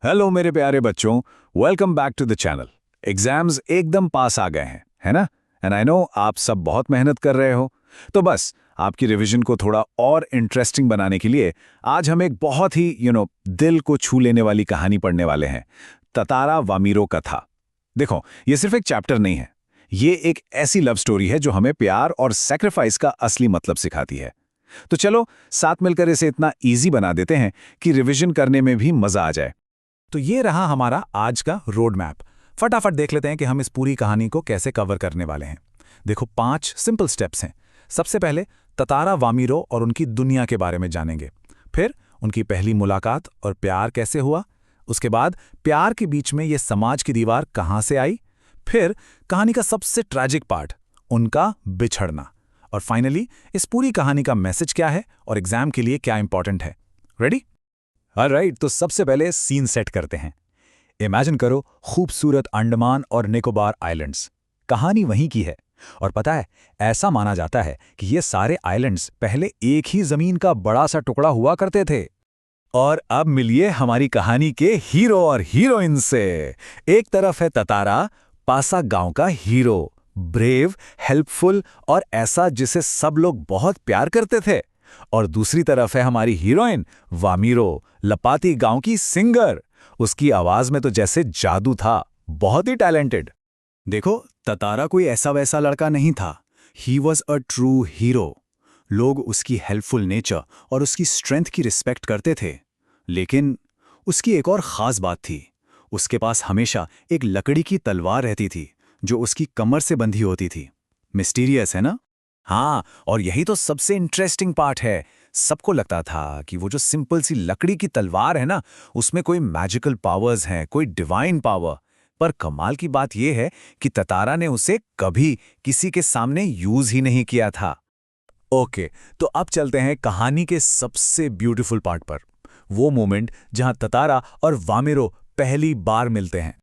Hello मेरे प्यारे बच्चों, welcome back to the channel. Exams एकदम पास आ गए हैं, है ना? एंड आई नो आप सब बहुत मेहनत कर रहे हो। तो बस आपकी रिवीजन को थोड़ा और इंटरेस्टिंग बनाने के लिए आज हम एक बहुत ही दिल को छू लेने वाली कहानी पढ़ने वाले हैं, ततारा वामीरो कथा। देखो, ये सिर्फ एक चैप्टर नहीं है, ये एक ऐसी लव स्टोरी है जो हमें प्यार और सैक्रिफाइस का असली मतलब सिखाती है। तो चलो साथ मिलकर इसे इतना ईजी बना देते हैं कि रिवीजन करने में भी मजा आ जाए। तो ये रहा हमारा आज का रोड मैप। फटाफट देख लेते हैं कि हम इस पूरी कहानी को कैसे कवर करने वाले हैं। देखो, 5 सिंपल स्टेप्स हैं। सबसे पहले ततारा वामीरो और उनकी दुनिया के बारे में जानेंगे। फिर उनकी पहली मुलाकात और प्यार कैसे हुआ। उसके बाद प्यार के बीच में ये समाज की दीवार कहाँ से आई। फिर कहानी का सबसे ट्रैजिक पार्ट, उनका बिछड़ना। और फाइनली इस पूरी कहानी का मैसेज क्या है और एग्जाम के लिए क्या इंपॉर्टेंट है। रेडी? ऑलराइट, तो सबसे पहले सीन सेट करते हैं। इमेजिन करो खूबसूरत अंडमान और निकोबार आइलैंड्स। कहानी वहीं की है। और पता है, ऐसा माना जाता है कि ये सारे आइलैंड्स पहले एक ही जमीन का बड़ा सा टुकड़ा हुआ करते थे। और अब मिलिए हमारी कहानी के हीरो और हीरोइन से। एक तरफ है ततारा, पासा गांव का हीरो, ब्रेव, हेल्पफुल और ऐसा जिसे सब लोग बहुत प्यार करते थे। और दूसरी तरफ है हमारी हीरोइन वामीरो, लपाती गांव की सिंगर। उसकी आवाज में तो जैसे जादू था, बहुत ही टैलेंटेड। देखो, ततारा कोई ऐसा वैसा लड़का नहीं था। He was a true hero. लोग उसकी हेल्पफुल नेचर और उसकी स्ट्रेंथ की रिस्पेक्ट करते थे। लेकिन उसकी एक और ख़ास बात थी। उसके पास हमेशा एक लकड़ी की तलवार रहती थी जो उसकी कमर से बंधी होती थी। मिस्टीरियस है ना? हाँ, और यही तो सबसे इंटरेस्टिंग पार्ट है। सबको लगता था कि वो जो सिंपल सी लकड़ी की तलवार है ना, उसमें कोई मैजिकल पावर्स हैं, कोई डिवाइन पावर। पर कमाल की बात यह है कि ततारा ने उसे कभी किसी के सामने यूज ही नहीं किया था। ओके, तो अब चलते हैं कहानी के सबसे ब्यूटीफुल पार्ट पर। वो मोमेंट जहां ततारा और वामिरो पहली बार मिलते हैं।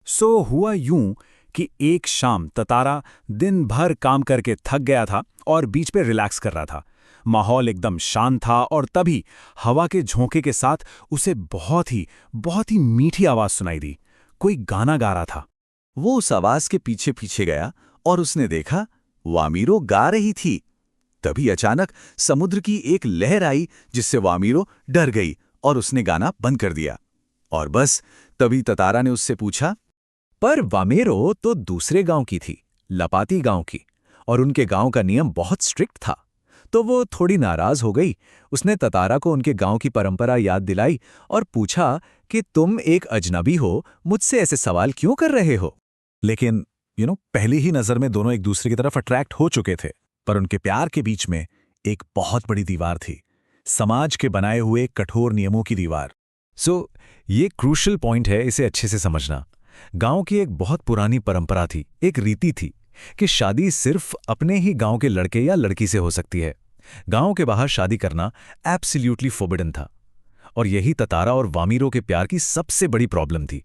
सो हुआ यूं कि एक शाम ततारा दिन भर काम करके थक गया था और बीच पे रिलैक्स कर रहा था। माहौल एकदम शांत था और तभी हवा के झोंके के साथ उसे बहुत ही मीठी आवाज सुनाई दी। कोई गाना गा रहा था। वो उस आवाज के पीछे पीछे गया और उसने देखा वामीरो गा रही थी। तभी अचानक समुद्र की एक लहर आई जिससे वामीरो डर गई और उसने गाना बंद कर दिया। और बस तभी ततारा ने उससे पूछा, पर वामेरो तो दूसरे गांव की थी, लपाती गांव की, और उनके गांव का नियम बहुत स्ट्रिक्ट था। तो वो थोड़ी नाराज हो गई। उसने ततारा को उनके गांव की परंपरा याद दिलाई और पूछा कि तुम एक अजनबी हो, मुझसे ऐसे सवाल क्यों कर रहे हो? लेकिन पहली ही नजर में दोनों एक दूसरे की तरफ अट्रैक्ट हो चुके थे। पर उनके प्यार के बीच में एक बहुत बड़ी दीवार थी, समाज के बनाए हुए कठोर नियमों की दीवार। ये क्रूशल पॉइंट है, इसे अच्छे से समझना। गांव की एक बहुत पुरानी परंपरा थी, एक रीति थी कि शादी सिर्फ अपने ही गांव के लड़के या लड़की से हो सकती है। गांव के बाहर शादी करना एब्सोल्युटली फोरबिडन था। और यही ततारा और वामीरो के प्यार की सबसे बड़ी प्रॉब्लम थी।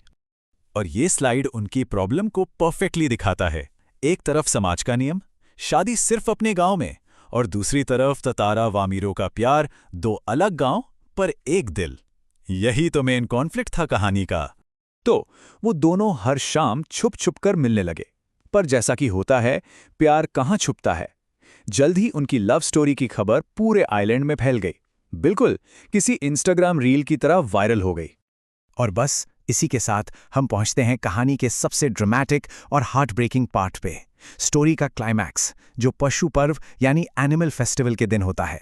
और ये स्लाइड उनकी प्रॉब्लम को परफेक्टली दिखाता है। एक तरफ समाज का नियम, शादी सिर्फ अपने गांव में, और दूसरी तरफ ततारा वामीरो का प्यार, दो अलग गांव पर एक दिल। यही तो मेन कॉन्फ्लिक्ट था कहानी का। तो वो दोनों हर शाम छुप छुप कर मिलने लगे। पर जैसा कि होता है, प्यार कहाँ छुपता है। जल्द ही उनकी लव स्टोरी की खबर पूरे आइलैंड में फैल गई, बिल्कुल किसी इंस्टाग्राम रील की तरह वायरल हो गई। और बस इसी के साथ हम पहुंचते हैं कहानी के सबसे ड्रामेटिक और हार्ट ब्रेकिंग पार्ट पे, स्टोरी का क्लाइमैक्स, जो पशु पर्व यानी एनिमल फेस्टिवल के दिन होता है।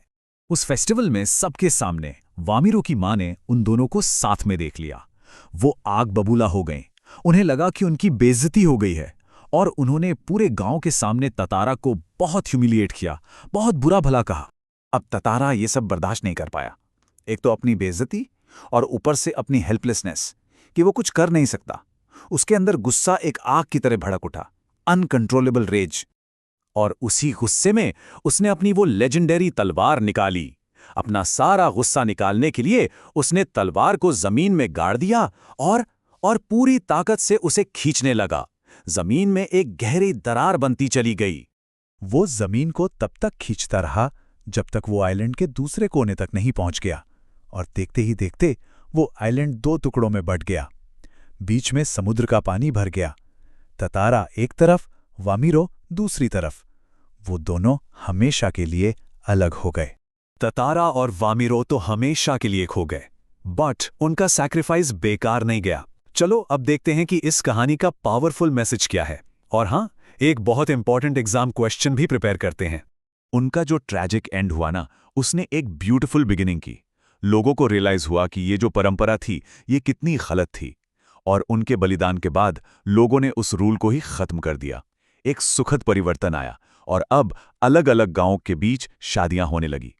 उस फेस्टिवल में सबके सामने वामीरो की मां ने उन दोनों को साथ में देख लिया। वो आग बबूला हो गए। उन्हें लगा कि उनकी बेइज्जती हो गई है और उन्होंने पूरे गांव के सामने ततारा को बहुत ह्यूमिलिएट किया, बहुत बुरा भला कहा। अब ततारा ये सब बर्दाश्त नहीं कर पाया। एक तो अपनी बेइज्जती और ऊपर से अपनी हेल्पलेसनेस कि वो कुछ कर नहीं सकता। उसके अंदर गुस्सा एक आग की तरह भड़क उठा, अनकंट्रोलेबल रेज। और उसी गुस्से में उसने अपनी वो लेजेंडरी तलवार निकाली। अपना सारा गुस्सा निकालने के लिए उसने तलवार को जमीन में गाड़ दिया और पूरी ताकत से उसे खींचने लगा। जमीन में एक गहरी दरार बनती चली गई। वो जमीन को तब तक खींचता रहा जब तक वो आइलैंड के दूसरे कोने तक नहीं पहुंच गया। और देखते ही देखते वो आइलैंड 2 टुकड़ों में बंट गया। बीच में समुद्र का पानी भर गया। ततारा एक तरफ, वामीरो दूसरी तरफ। वो दोनों हमेशा के लिए अलग हो गए। ततारा और वामीरो तो हमेशा के लिए खो गए, बट उनका सैक्रिफाइस बेकार नहीं गया। चलो अब देखते हैं कि इस कहानी का पावरफुल मैसेज क्या है। और हाँ, एक बहुत इंपॉर्टेंट एग्जाम क्वेश्चन भी प्रिपेयर करते हैं। उनका जो ट्रैजिक एंड हुआ ना, उसने एक ब्यूटीफुल बिगिनिंग की। लोगों को रियलाइज हुआ कि ये जो परंपरा थी ये कितनी गलत थी, और उनके बलिदान के बाद लोगों ने उस रूल को ही खत्म कर दिया। एक सुखद परिवर्तन आया और अब अलग अलग गांवों के बीच शादियां होने लगी।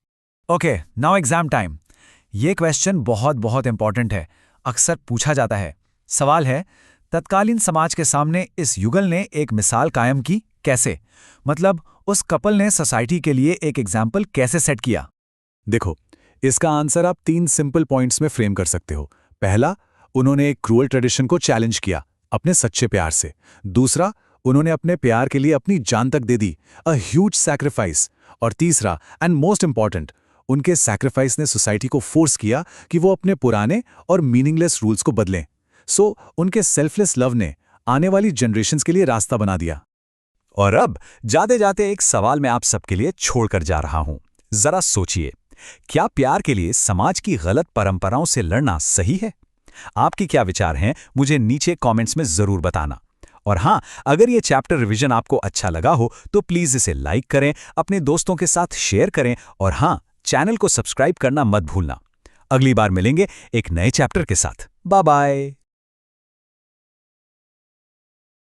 Okay, now exam time. ये क्वेश्चन बहुत बहुत इंपॉर्टेंट है, अक्सर पूछा जाता है। सवाल है, तत्कालीन समाज के सामने इस युगल ने एक मिसाल कायम की कैसे? मतलब उस कपल ने सोसाइटी के लिए एक एग्जाम्पल कैसे सेट किया? देखो, इसका आंसर आप 3 सिंपल पॉइंट्स में फ्रेम कर सकते हो। पहला, उन्होंने एक क्रूअल ट्रेडिशन को चैलेंज किया अपने सच्चे प्यार से। दूसरा, उन्होंने अपने प्यार के लिए अपनी जान तक दे दी, अ ह्यूज सैक्रिफाइस। और तीसरा एंड मोस्ट इंपॉर्टेंट, उनके सैक्रिफाइस ने सोसाइटी को फोर्स किया कि वो अपने पुराने और मीनिंगलेस रूल्स को बदलें। सो उनके सेल्फलेस लव ने आने वाली जनरेशंस के लिए रास्ता बना दिया। और अब जाते जाते एक सवाल मैं आप सबके लिए छोड़कर जा रहा हूं। जरा सोचिए, क्या प्यार के लिए समाज की गलत परंपराओं से लड़ना सही है? आपके क्या विचार हैं, मुझे नीचे कमेंट्स में जरूर बताना। और हाँ, अगर ये चैप्टर रिवीजन आपको अच्छा लगा हो तो प्लीज इसे लाइक करें, अपने दोस्तों के साथ शेयर करें, और हाँ, चैनल को सब्सक्राइब करना मत भूलना। अगली बार मिलेंगे एक नए चैप्टर के साथ। Bye bye.